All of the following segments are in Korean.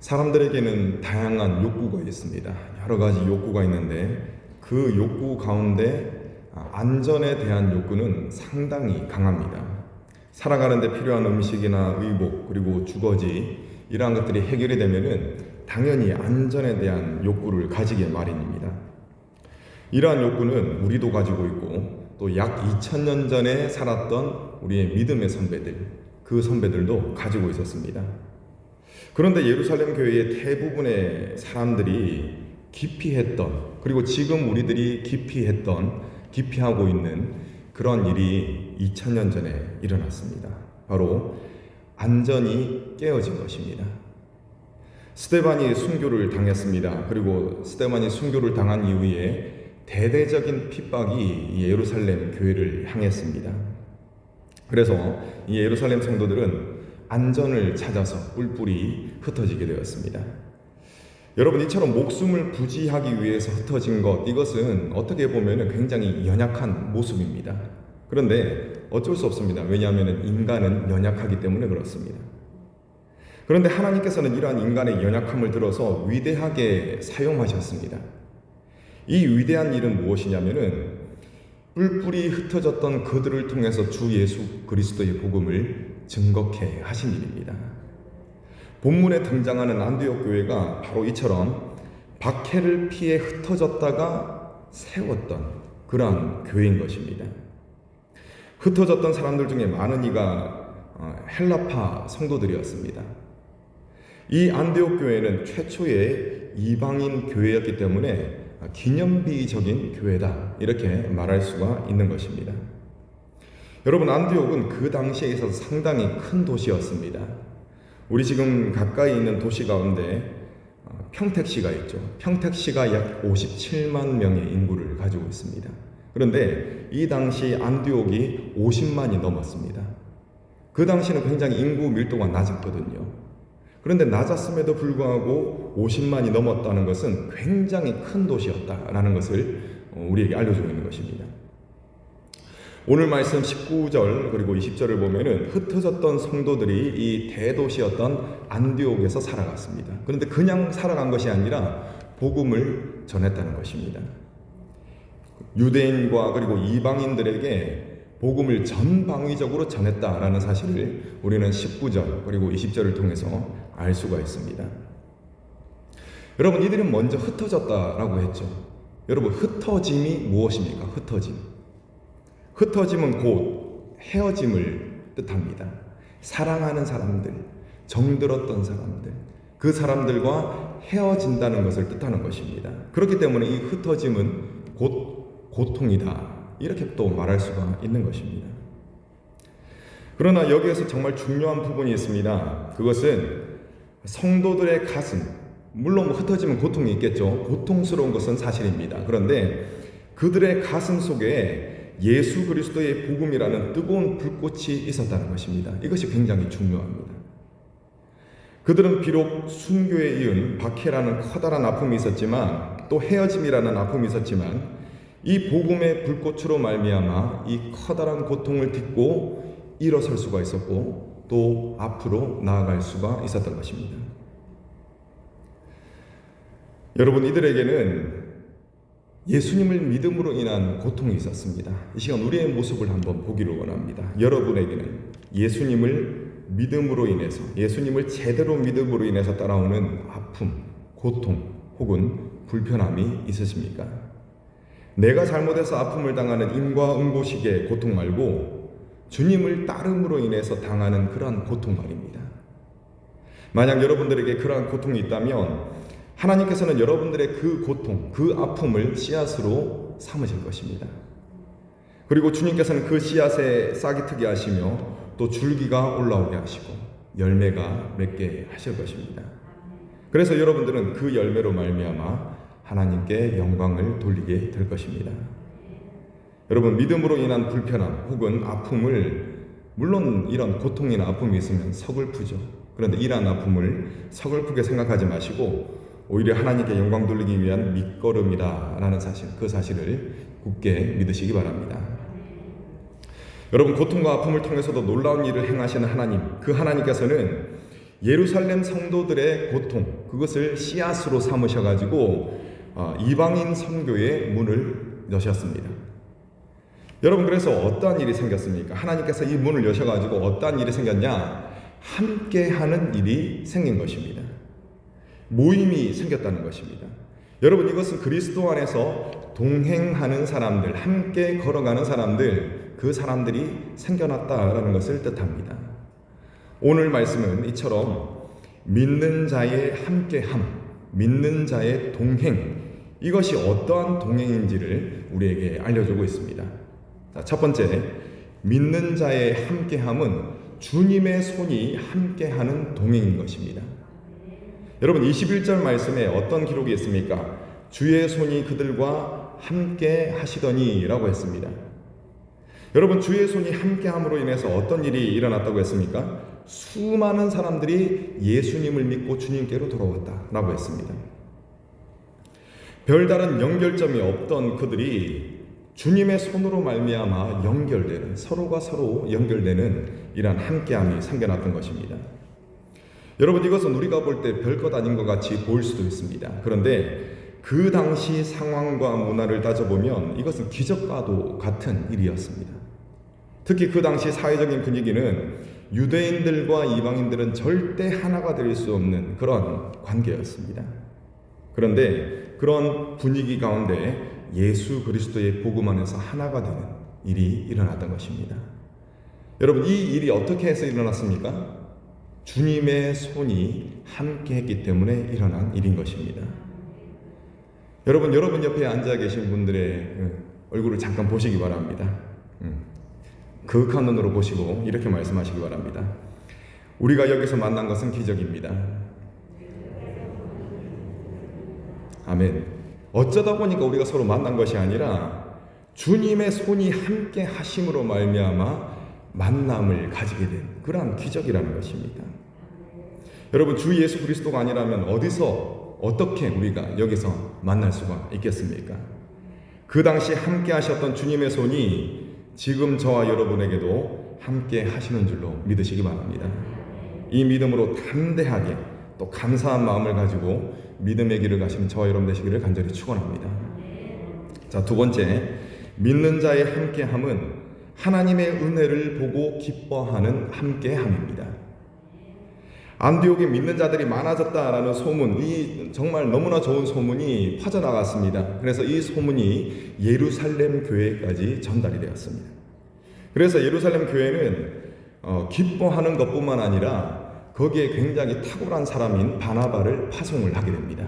사람들에게는 다양한 욕구가 있습니다. 여러 가지 욕구가 있는데 그 욕구 가운데 안전에 대한 욕구는 상당히 강합니다. 살아가는 데 필요한 음식이나 의복 그리고 주거지 이러한 것들이 해결이 되면은 당연히 안전에 대한 욕구를 가지게 마련입니다. 이러한 욕구는 우리도 가지고 있고 또 약 2000년 전에 살았던 우리의 믿음의 선배들, 그 선배들도 가지고 있었습니다. 그런데 예루살렘 교회의 대부분의 사람들이 기피했던, 그리고 지금 우리들이 기피하고 있는 그런 일이 2000년 전에 일어났습니다. 바로 안전이 깨어진 것입니다. 스데반이 순교를 당했습니다. 그리고 스데반이 순교를 당한 이후에 대대적인 핍박이 예루살렘 교회를 향했습니다. 그래서 이 예루살렘 성도들은 안전을 찾아서 뿔뿔이 흩어지게 되었습니다. 여러분, 이처럼 목숨을 부지하기 위해서 흩어진 것, 이것은 어떻게 보면 굉장히 연약한 모습입니다. 그런데 어쩔 수 없습니다. 왜냐하면 인간은 연약하기 때문에 그렇습니다. 그런데 하나님께서는 이러한 인간의 연약함을 들어서 위대하게 사용하셨습니다. 이 위대한 일은 무엇이냐면은 뿔뿔이 흩어졌던 그들을 통해서 주 예수 그리스도의 복음을 증거케 하신 일입니다. 본문에 등장하는 안디옥 교회가 바로 이처럼 박해를 피해 흩어졌다가 세웠던 그러한 교회인 것입니다. 흩어졌던 사람들 중에 많은 이가 헬라파 성도들이었습니다. 이 안디옥 교회는 최초의 이방인 교회였기 때문에 기념비적인 교회다, 이렇게 말할 수가 있는 것입니다. 여러분, 안디옥은 그 당시에 있어서 상당히 큰 도시였습니다. 우리 지금 가까이 있는 도시 가운데 평택시가 있죠. 평택시가 약 57만 명의 인구를 가지고 있습니다. 그런데 이 당시 안디옥이 50만이 넘었습니다. 그 당시는 굉장히 인구 밀도가 낮았거든요. 그런데 낮았음에도 불구하고 50만이 넘었다는 것은 굉장히 큰 도시였다라는 것을 우리에게 알려주고 있는 것입니다. 오늘 말씀 19절 그리고 20절을 보면은 흩어졌던 성도들이 이 대도시였던 안디옥에서 살아갔습니다. 그런데 그냥 살아간 것이 아니라 복음을 전했다는 것입니다. 유대인과 그리고 이방인들에게 복음을 전방위적으로 전했다라는 사실을 우리는 19절 그리고 20절을 통해서 알 수가 있습니다. 여러분, 이들은 먼저 흩어졌다라고 했죠. 여러분, 흩어짐이 무엇입니까? 흩어짐은 곧 헤어짐을 뜻합니다. 사랑하는 사람들, 정들었던 사람들, 그 사람들과 헤어진다는 것을 뜻하는 것입니다. 그렇기 때문에 이 흩어짐은 곧 고통이다, 이렇게 또 말할 수가 있는 것입니다. 그러나 여기에서 정말 중요한 부분이 있습니다. 그것은 성도들의 가슴, 물론 흩어지면 고통이 있겠죠. 고통스러운 것은 사실입니다. 그런데 그들의 가슴 속에 예수 그리스도의 복음이라는 뜨거운 불꽃이 있었다는 것입니다. 이것이 굉장히 중요합니다. 그들은 비록 순교에 이은 박해라는 커다란 아픔이 있었지만, 또 헤어짐이라는 아픔이 있었지만, 이 복음의 불꽃으로 말미암아 이 커다란 고통을 딛고 일어설 수가 있었고 또 앞으로 나아갈 수가 있었던 것입니다. 여러분, 이들에게는 예수님을 믿음으로 인한 고통이 있었습니다. 이 시간 우리의 모습을 한번 보기를 원합니다. 여러분에게는 예수님을 믿음으로 인해서, 예수님을 제대로 믿음으로 인해서 따라오는 아픔, 고통 혹은 불편함이 있으십니까? 내가 잘못해서 아픔을 당하는 인과응고식의 고통 말고 주님을 따름으로 인해서 당하는 그러한 고통 말입니다. 만약 여러분들에게 그러한 고통이 있다면 하나님께서는 여러분들의 그 고통, 그 아픔을 씨앗으로 삼으실 것입니다. 그리고 주님께서는 그 씨앗에 싹이 트게 하시며 또 줄기가 올라오게 하시고 열매가 맺게 하실 것입니다. 그래서 여러분들은 그 열매로 말미암아 하나님께 영광을 돌리게 될 것입니다. 여러분, 믿음으로 인한 불편함 혹은 아픔을, 물론 이런 고통이나 아픔이 있으면 서글프죠. 그런데 이러한 아픔을 서글프게 생각하지 마시고 오히려 하나님께 영광 돌리기 위한 밑거름이다라는 사실, 그 사실을 굳게 믿으시기 바랍니다. 여러분, 고통과 아픔을 통해서도 놀라운 일을 행하시는 하나님, 그 하나님께서는 예루살렘 성도들의 고통, 그것을 씨앗으로 삼으셔가지고 이방인 선교의 문을 여셨습니다. 여러분, 그래서 어떠한 일이 생겼습니까? 하나님께서 이 문을 여셔가지고 어떠한 일이 생겼냐? 함께하는 일이 생긴 것입니다. 모임이 생겼다는 것입니다. 여러분, 이것은 그리스도 안에서 동행하는 사람들, 함께 걸어가는 사람들, 그 사람들이 생겨났다라는 것을 뜻합니다. 오늘 말씀은 이처럼 믿는 자의 함께함, 믿는 자의 동행, 이것이 어떠한 동행인지를 우리에게 알려주고 있습니다. 자, 첫 번째, 믿는 자의 함께함은 주님의 손이 함께하는 동행인 것입니다. 여러분, 21절 말씀에 어떤 기록이 있습니까? 주의 손이 그들과 함께 하시더니 라고 했습니다. 여러분, 주의 손이 함께함으로 인해서 어떤 일이 일어났다고 했습니까? 수많은 사람들이 예수님을 믿고 주님께로 돌아왔다라고 했습니다. 별다른 연결점이 없던 그들이 주님의 손으로 말미암아 연결되는, 서로가 서로 연결되는 이러한 함께함이 생겨났던 것입니다. 여러분, 이것은 우리가 볼 때 별것 아닌 것 같이 보일 수도 있습니다. 그런데 그 당시 상황과 문화를 따져보면 이것은 기적과도 같은 일이었습니다. 특히 그 당시 사회적인 분위기는 유대인들과 이방인들은 절대 하나가 될 수 없는 그런 관계였습니다. 그런데 그런 분위기 가운데 예수 그리스도의 복음 안에서 하나가 되는 일이 일어났던 것입니다. 여러분, 이 일이 어떻게 해서 일어났습니까? 주님의 손이 함께 했기 때문에 일어난 일인 것입니다. 여러분 옆에 앉아 계신 분들의 얼굴을 잠깐 보시기 바랍니다. 그윽한 눈으로 보시고 이렇게 말씀하시기 바랍니다. 우리가 여기서 만난 것은 기적입니다. 아멘. 어쩌다 보니까 우리가 서로 만난 것이 아니라 주님의 손이 함께 하심으로 말미암아 만남을 가지게 된 그러한 기적이라는 것입니다. 여러분, 주 예수 그리스도가 아니라면 어디서 어떻게 우리가 여기서 만날 수가 있겠습니까? 그 당시 함께 하셨던 주님의 손이 지금 저와 여러분에게도 함께 하시는 줄로 믿으시기 바랍니다. 이 믿음으로 담대하게 또 감사한 마음을 가지고 믿음의 길을 가시는 저와 여러분 되시기를 간절히 축원합니다. 자, 두 번째, 믿는 자의 함께함은 하나님의 은혜를 보고 기뻐하는 함께함입니다. 안디옥에 믿는 자들이 많아졌다라는 소문, 이 정말 너무나 좋은 소문이 퍼져나갔습니다. 그래서 이 소문이 예루살렘 교회까지 전달이 되었습니다. 그래서 예루살렘 교회는 기뻐하는 것뿐만 아니라 거기에 굉장히 탁월한 사람인 바나바를 파송을 하게 됩니다.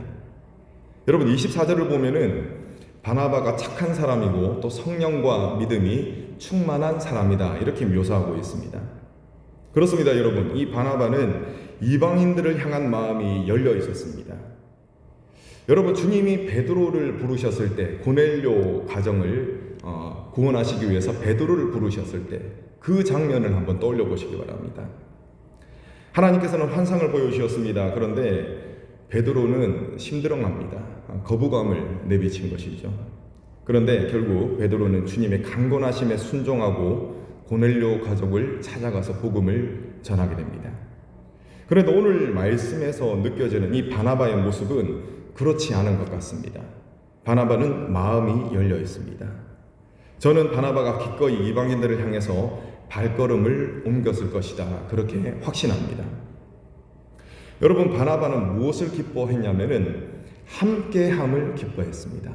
여러분, 24절을 보면은 바나바가 착한 사람이고 또 성령과 믿음이 충만한 사람이다, 이렇게 묘사하고 있습니다. 그렇습니다. 여러분, 이 바나바는 이방인들을 향한 마음이 열려 있었습니다. 여러분, 주님이 베드로를 부르셨을 때, 고넬료 가정을 구원하시기 위해서 베드로를 부르셨을 때 그 장면을 한번 떠올려 보시기 바랍니다. 하나님께서는 환상을 보여주셨습니다. 그런데 베드로는 심드렁합니다. 거부감을 내비친 것이죠. 그런데 결국 베드로는 주님의 강권하심에 순종하고 고넬료 가족을 찾아가서 복음을 전하게 됩니다. 그런데 오늘 말씀에서 느껴지는 이 바나바의 모습은 그렇지 않은 것 같습니다. 바나바는 마음이 열려 있습니다. 저는 바나바가 기꺼이 이방인들을 향해서 발걸음을 옮겼을 것이다, 그렇게 확신합니다. 여러분, 바나바는 무엇을 기뻐했냐면은 함께함을 기뻐했습니다.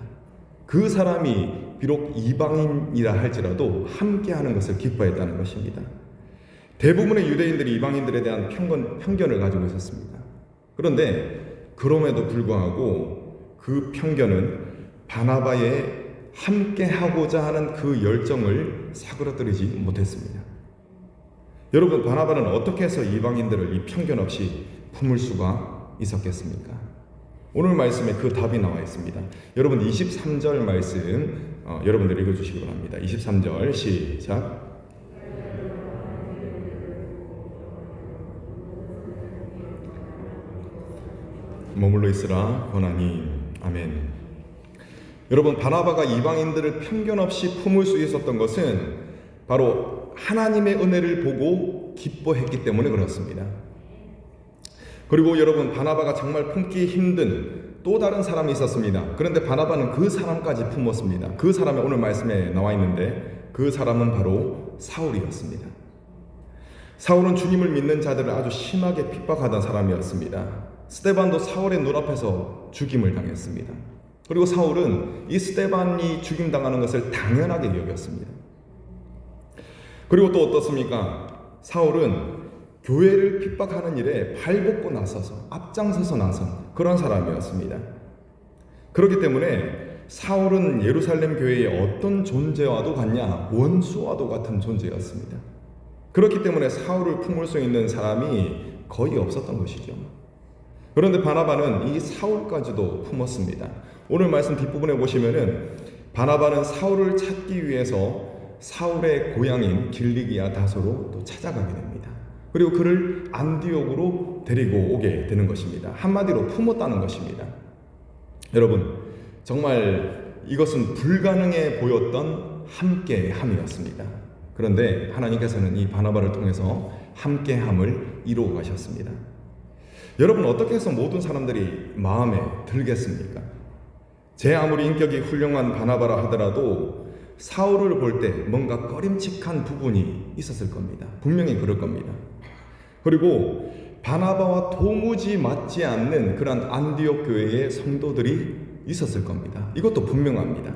그 사람이 비록 이방인이라 할지라도 함께하는 것을 기뻐했다는 것입니다. 대부분의 유대인들이 이방인들에 대한 편견을 가지고 있었습니다. 그런데 그럼에도 불구하고 그 편견은 바나바의 함께하고자 하는 그 열정을 사그러뜨리지 못했습니다. 여러분, 바나바는 어떻게 해서 이방인들을 이 편견 없이 품을 수가 있었겠습니까? 오늘 말씀에 그 답이 나와 있습니다. 여러분, 23절 말씀 여러분들 읽어주시기 바랍니다. 23절 시작. 머물러 있으라 권하니. 아멘. 여러분, 바나바가 이방인들을 편견 없이 품을 수 있었던 것은 바로 하나님의 은혜를 보고 기뻐했기 때문에 그렇습니다. 그리고 여러분, 바나바가 정말 품기 힘든 또 다른 사람이 있었습니다. 그런데 바나바는 그 사람까지 품었습니다. 그 사람이 오늘 말씀에 나와 있는데 그 사람은 바로 사울이었습니다. 사울은 주님을 믿는 자들을 아주 심하게 핍박하던 사람이었습니다. 스데반도 사울의 눈앞에서 죽임을 당했습니다. 그리고 사울은 이 스데반이 죽임당하는 것을 당연하게 여겼습니다. 그리고 또 어떻습니까? 사울은 교회를 핍박하는 일에 발벗고 나서서 앞장서서 나선 그런 사람이었습니다. 그렇기 때문에 사울은 예루살렘 교회의 어떤 존재와도 같냐? 원수와도 같은 존재였습니다. 그렇기 때문에 사울을 품을 수 있는 사람이 거의 없었던 것이죠. 그런데 바나바는 이 사울까지도 품었습니다. 오늘 말씀 뒷부분에 보시면은 바나바는 사울을 찾기 위해서 사울의 고향인 길리기아 다소로 또 찾아가게 됩니다. 그리고 그를 안디옥으로 데리고 오게 되는 것입니다. 한마디로 품었다는 것입니다. 여러분, 정말 이것은 불가능해 보였던 함께함이었습니다. 그런데 하나님께서는 이 바나바를 통해서 함께함을 이루어 가셨습니다. 여러분, 어떻게 해서 모든 사람들이 마음에 들겠습니까? 제 아무리 인격이 훌륭한 바나바라 하더라도 사울을 볼 때 뭔가 꺼림칙한 부분이 있었을 겁니다. 분명히 그럴 겁니다. 그리고 바나바와 도무지 맞지 않는 그런 안디옥 교회의 성도들이 있었을 겁니다. 이것도 분명합니다.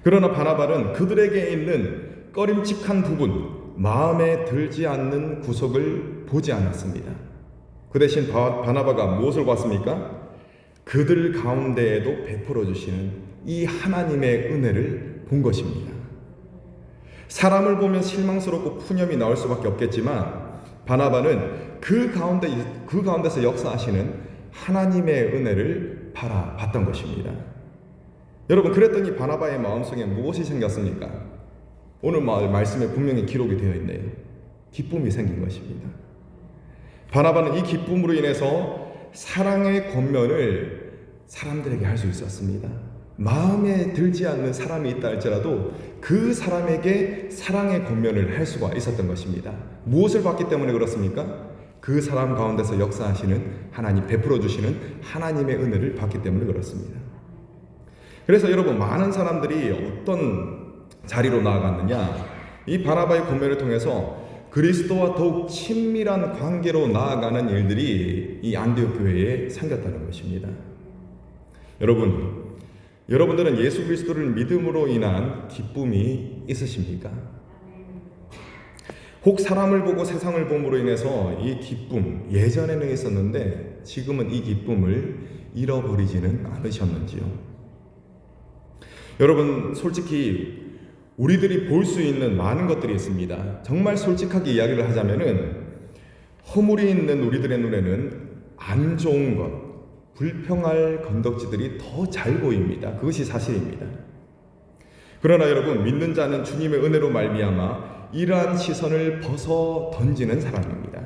그러나 바나바는 그들에게 있는 꺼림칙한 부분, 마음에 들지 않는 구석을 보지 않았습니다. 그 대신 바나바가 무엇을 봤습니까? 그들 가운데에도 베풀어 주시는 이 하나님의 은혜를 본 것입니다. 사람을 보면 실망스럽고 푸념이 나올 수밖에 없겠지만 바나바는 그 가운데서 역사하시는 하나님의 은혜를 바라봤던 것입니다. 여러분, 그랬더니 바나바의 마음속에 무엇이 생겼습니까? 오늘 말씀에 분명히 기록이 되어 있네요. 기쁨이 생긴 것입니다. 바나바는 이 기쁨으로 인해서 사랑의 권면을 사람들에게 할 수 있었습니다. 마음에 들지 않는 사람이 있다 할지라도 그 사람에게 사랑의 권면을 할 수가 있었던 것입니다. 무엇을 봤기 때문에 그렇습니까? 그 사람 가운데서 역사하시는 하나님, 베풀어 주시는 하나님의 은혜를 봤기 때문에 그렇습니다. 그래서 여러분, 많은 사람들이 어떤 자리로 나아갔느냐? 이 바나바의 권면을 통해서 그리스도와 더욱 친밀한 관계로 나아가는 일들이 이 안디옥 교회에 생겼다는 것입니다. 여러분들은 예수 그리스도를 믿음으로 인한 기쁨이 있으십니까? 혹 사람을 보고 세상을 봄으로 인해서 이 기쁨, 예전에는 있었는데 지금은 이 기쁨을 잃어버리지는 않으셨는지요? 여러분, 솔직히 우리들이 볼 수 있는 많은 것들이 있습니다. 정말 솔직하게 이야기를 하자면은 허물이 있는 우리들의 눈에는 안 좋은 것, 불평할 건덕지들이 더 잘 보입니다. 그것이 사실입니다. 그러나 여러분, 믿는 자는 주님의 은혜로 말미암아 이러한 시선을 벗어 던지는 사람입니다.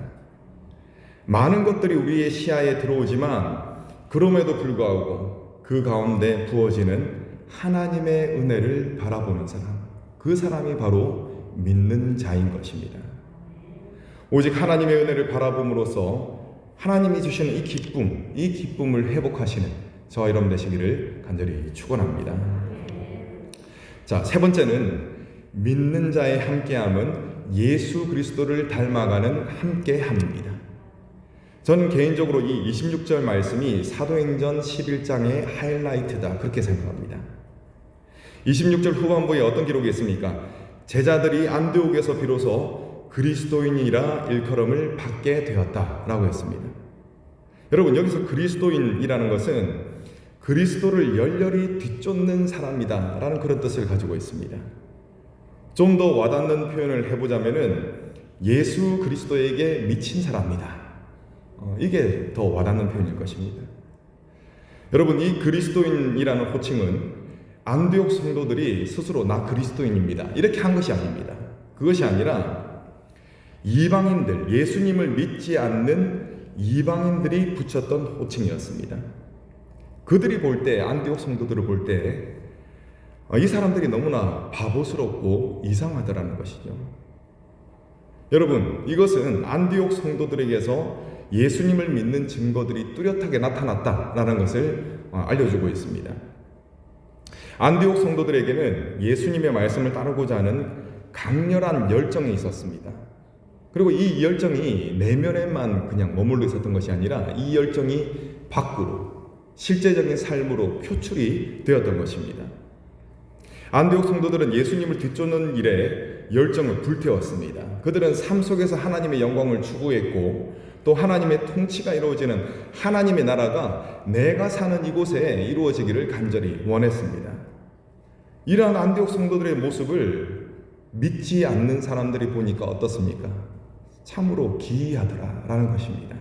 많은 것들이 우리의 시야에 들어오지만 그럼에도 불구하고 그 가운데 부어지는 하나님의 은혜를 바라보는 사람, 그 사람이 바로 믿는 자인 것입니다. 오직 하나님의 은혜를 바라봄으로써 하나님이 주시는 이 기쁨을 회복하시는 저와 여러분 되시기를 간절히 축원합니다. 자, 세 번째는 믿는 자의 함께함은 예수 그리스도를 닮아가는 함께함입니다. 저는 개인적으로 이 26절 말씀이 사도행전 11장의 하이라이트다, 그렇게 생각합니다. 26절 후반부에 어떤 기록이 있습니까? 제자들이 안디옥에서 비로소 그리스도인이라 일컬음을 받게 되었다라고 했습니다. 여러분, 여기서 그리스도인이라는 것은 그리스도를 열렬히 뒤쫓는 사람이다 라는 그런 뜻을 가지고 있습니다. 좀 더 와닿는 표현을 해보자면은 예수 그리스도에게 미친 사람이다, 이게 더 와닿는 표현일 것입니다. 여러분, 이 그리스도인이라는 호칭은 안디옥 성도들이 스스로 나 그리스도인입니다 이렇게 한 것이 아닙니다. 그것이 아니라 이방인들, 예수님을 믿지 않는 이방인들이 붙였던 호칭이었습니다. 그들이 볼 때, 안디옥 성도들을 볼 때 이 사람들이 너무나 바보스럽고 이상하더라는 것이죠. 여러분, 이것은 안디옥 성도들에게서 예수님을 믿는 증거들이 뚜렷하게 나타났다라는 것을 알려주고 있습니다. 안디옥 성도들에게는 예수님의 말씀을 따르고자 하는 강렬한 열정이 있었습니다. 그리고 이 열정이 내면에만 그냥 머물러 있었던 것이 아니라 이 열정이 밖으로 실제적인 삶으로 표출이 되었던 것입니다. 안디옥 성도들은 예수님을 뒤쫓는 일에 열정을 불태웠습니다. 그들은 삶 속에서 하나님의 영광을 추구했고 또 하나님의 통치가 이루어지는 하나님의 나라가 내가 사는 이곳에 이루어지기를 간절히 원했습니다. 이러한 안디옥 성도들의 모습을 믿지 않는 사람들이 보니까 어떻습니까? 참으로 기이하더라라는 것입니다.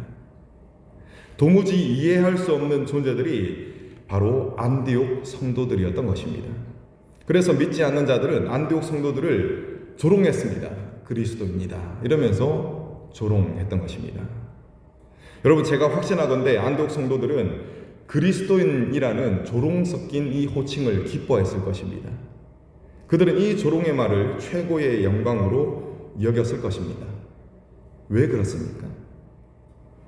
도무지 이해할 수 없는 존재들이 바로 안디옥 성도들이었던 것입니다. 그래서 믿지 않는 자들은 안디옥 성도들을 조롱했습니다. 그리스도입니다. 이러면서 조롱했던 것입니다. 여러분, 제가 확신하건대 안디옥 성도들은 그리스도인이라는 조롱 섞인 이 호칭을 기뻐했을 것입니다. 그들은 이 조롱의 말을 최고의 영광으로 여겼을 것입니다. 왜 그렇습니까?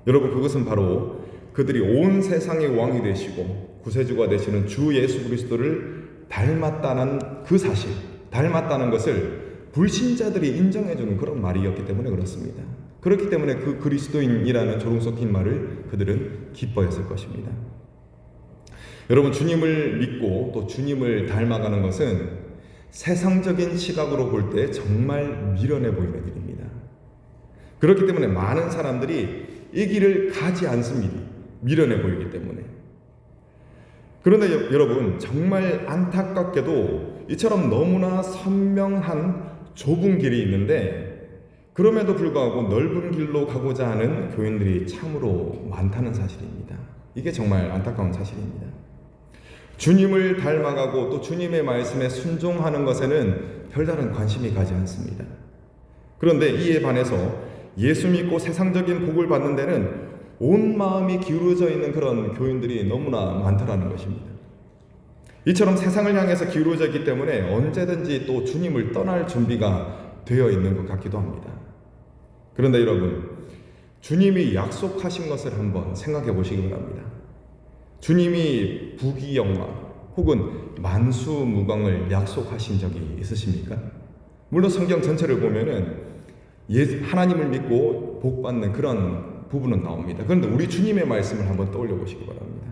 여러분, 그것은 바로 그들이 온 세상의 왕이 되시고 구세주가 되시는 주 예수 그리스도를 닮았다는 그 사실, 닮았다는 것을 불신자들이 인정해주는 그런 말이었기 때문에 그렇습니다. 그렇기 때문에 그 그리스도인이라는 조롱 섞인 말을 그들은 기뻐했을 것입니다. 여러분, 주님을 믿고 또 주님을 닮아가는 것은 세상적인 시각으로 볼 때 정말 미련해 보이는 일입니다. 그렇기 때문에 많은 사람들이 이 길을 가지 않습니다. 미련해 보이기 때문에. 그런데 여러분, 정말 안타깝게도 이처럼 너무나 선명한 좁은 길이 있는데 그럼에도 불구하고 넓은 길로 가고자 하는 교인들이 참으로 많다는 사실입니다. 이게 정말 안타까운 사실입니다. 주님을 닮아가고 또 주님의 말씀에 순종하는 것에는 별다른 관심이 가지 않습니다. 그런데 이에 반해서 예수 믿고 세상적인 복을 받는 데는 온 마음이 기울어져 있는 그런 교인들이 너무나 많다라는 것입니다. 이처럼 세상을 향해서 기울어져 있기 때문에 언제든지 또 주님을 떠날 준비가 되어 있는 것 같기도 합니다. 그런데 여러분, 주님이 약속하신 것을 한번 생각해 보시기 바랍니다. 주님이 부귀영화 혹은 만수무강을 약속하신 적이 있으십니까? 물론 성경 전체를 보면은 하나님을 믿고 복받는 그런 부분은 나옵니다. 그런데 우리 주님의 말씀을 한번 떠올려 보시기 바랍니다.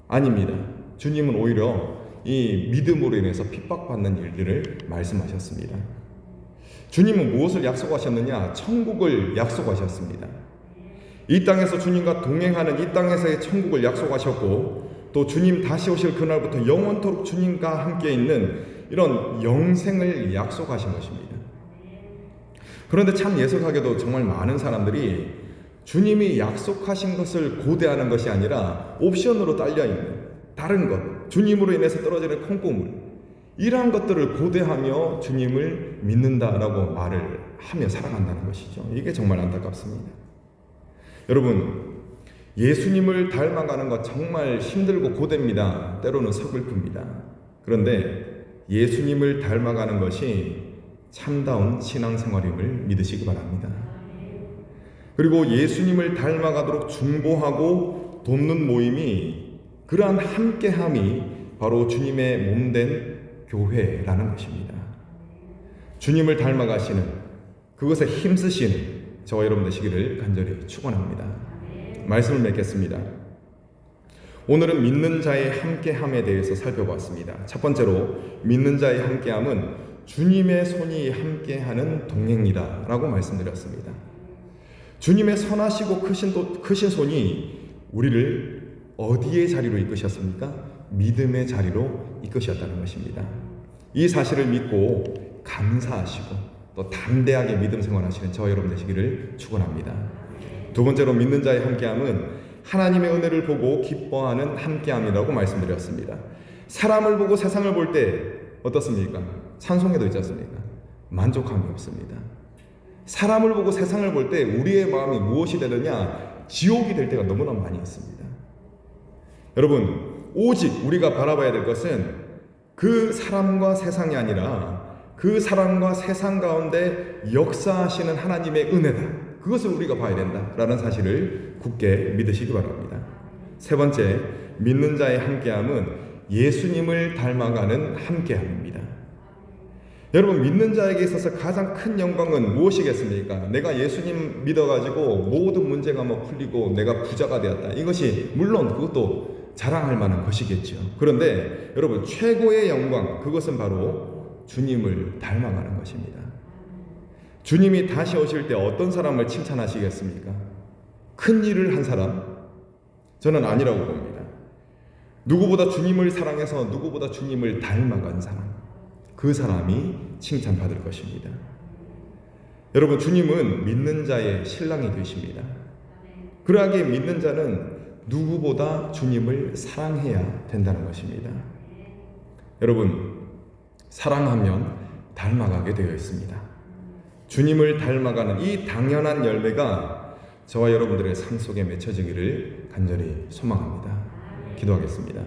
아닙니다. 주님은 오히려 이 믿음으로 인해서 핍박받는 일들을 말씀하셨습니다. 주님은 무엇을 약속하셨느냐? 천국을 약속하셨습니다. 이 땅에서 주님과 동행하는 이 땅에서의 천국을 약속하셨고 또 주님 다시 오실 그날부터 영원토록 주님과 함께 있는 이런 영생을 약속하신 것입니다. 그런데 참 예석하게도 정말 많은 사람들이 주님이 약속하신 것을 고대하는 것이 아니라 옵션으로 딸려있는 다른 것, 주님으로 인해서 떨어지는 콩고물, 이러한 것들을 고대하며 주님을 믿는다라고 말을 하며 살아간다는 것이죠. 이게 정말 안타깝습니다. 여러분, 예수님을 닮아가는 것 정말 힘들고 고됩니다. 때로는 서글픕니다. 그런데 예수님을 닮아가는 것이 참다운 신앙생활임을 믿으시기 바랍니다. 그리고 예수님을 닮아가도록 중보하고 돕는 모임이, 그러한 함께함이 바로 주님의 몸된 교회라는 것입니다. 주님을 닮아가시는, 그것에 힘쓰시는 저와 여러분 되시기를 간절히 축원합니다. 말씀을 맺겠습니다. 오늘은 믿는 자의 함께함에 대해서 살펴봤습니다. 첫 번째로 믿는 자의 함께함은 주님의 손이 함께하는 동행이다 라고 말씀드렸습니다. 주님의 선하시고 크신 손이 우리를 어디의 자리로 이끄셨습니까? 믿음의 자리로 이끄셨다는 것입니다. 이 사실을 믿고 감사하시고 또 담대하게 믿음 생활하시는 저와 여러분 되시기를 축원합니다. 두 번째로 믿는 자의 함께함은 하나님의 은혜를 보고 기뻐하는 함께함이라고 말씀드렸습니다. 사람을 보고 세상을 볼 때 어떻습니까? 찬송에도 있지 않습니까? 만족함이 없습니다. 사람을 보고 세상을 볼 때 우리의 마음이 무엇이 되느냐? 지옥이 될 때가 너무나 많이 있습니다. 여러분, 오직 우리가 바라봐야 될 것은 그 사람과 세상이 아니라 그 사람과 세상 가운데 역사하시는 하나님의 은혜다. 그것을 우리가 봐야 된다라는 사실을 굳게 믿으시기 바랍니다. 세 번째, 믿는 자의 함께함은 예수님을 닮아가는 함께함입니다. 여러분, 믿는 자에게 있어서 가장 큰 영광은 무엇이겠습니까? 내가 예수님 믿어가지고 모든 문제가 풀리고 내가 부자가 되었다. 이것이 물론 그것도 자랑할 만한 것이겠죠. 그런데 여러분, 최고의 영광, 그것은 바로 주님을 닮아가는 것입니다. 주님이 다시 오실 때 어떤 사람을 칭찬하시겠습니까? 큰 일을 한 사람? 저는 아니라고 봅니다. 누구보다 주님을 사랑해서 누구보다 주님을 닮아간 사람, 그 사람이 칭찬받을 것입니다. 여러분, 주님은 믿는 자의 신랑이 되십니다. 그러하기에 믿는 자는 누구보다 주님을 사랑해야 된다는 것입니다. 여러분, 사랑하면 닮아가게 되어 있습니다. 주님을 닮아가는 이 당연한 열매가 저와 여러분들의 삶 속에 맺혀지기를 간절히 소망합니다. 기도하겠습니다.